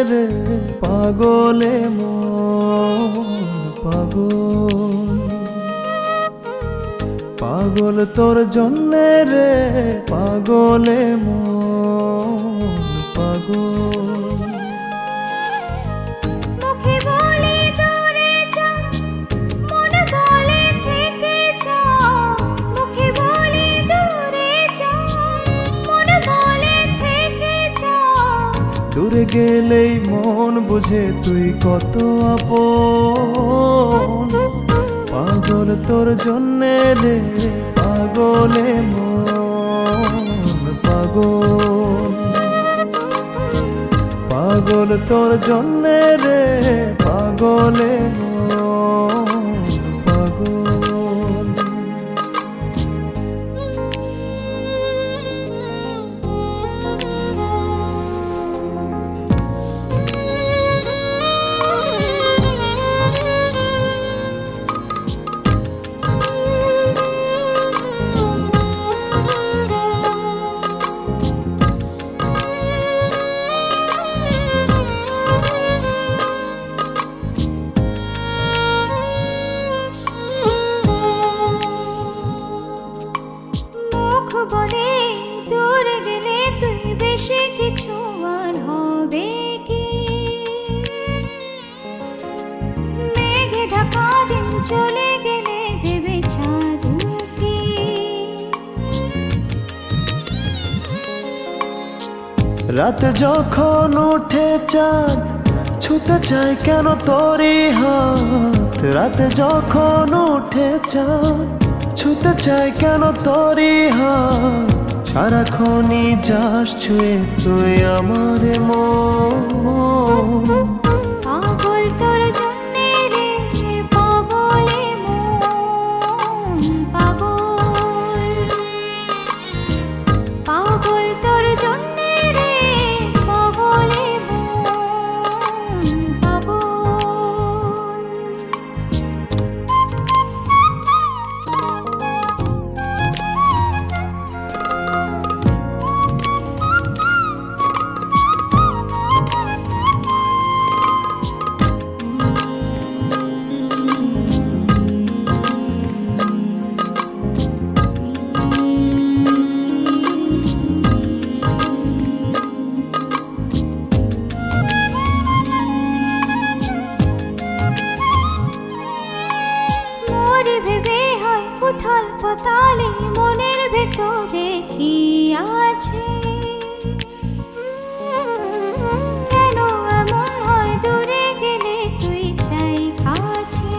রে পাগলে মন পাগল, পাগল তোর জন্যে রে পাগলে মন পাগল। মুখে বলে দূরে যা, মন বলে থেকে যা। মুখে বলে দূরে যা, মন বলে থেকে যা। দূরে গেলেই মন বুঝে তুই কত আপন, পাগল তোর জন্যে রে পাগলে মন পাগল, পাগল তোর জন্যে রে পাগলে মন পাগল। মুখ বলে দূরে গেলে তুই বেশি কিছু আর হবে কি? মেঘে ঢাকা দিন চলে গেলে দেবে চাঁদ কি? রাত যখন ওঠে চাঁদ ছুতে চায় কেন তোরই হাত, রাত যখন ওঠে চাঁদ ছুতে চায় কেন তোরই হাত। সারাক্ষণই যাস ছুঁয়ে তুই আমার মন, পাগল তোর জন্যে রে পাগলে মন পাগল, পাগল তোর জন্যে রে পাগলে মন পাগল। মোরে ভেবে হয় উথাল পাতালে মনের ভেতরে কি আছে? কেন এমন হয় দূরে গেলে তুই চাই কাছে?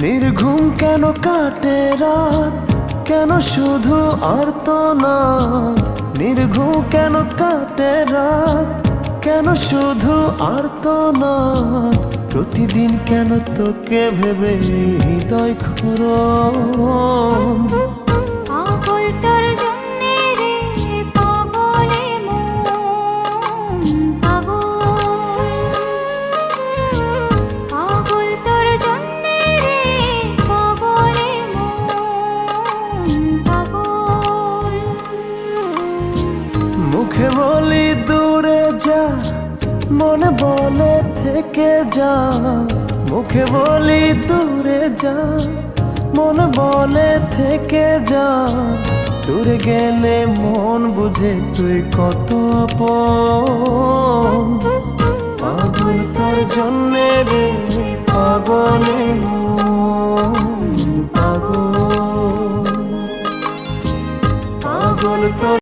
নির্ঘুম কেন কাটে রাত, কেন শুধু আর্তনাদ। নির্ঘুম কেন কাটে রাত, কেন শুধু আর্তনাদ। প্রতিদিন কেন তোকে ভেবে হৃদয় ক্ষরণ, পাগল তোর জন্যে রে পাগলে মন পাগল, পাগল তোর জন্যে রে পাগলে মন পাগল। মুখে বলি দূরে যা, মনে বলে থেকে যা। মুখে বলি দূরে যা, মনে বলে থেকে যা। দূরে গেলে মন বুঝে তুই কত আপন, পাগল তোর জন্যে রে পাগলে মন পাগল, পাগল তোর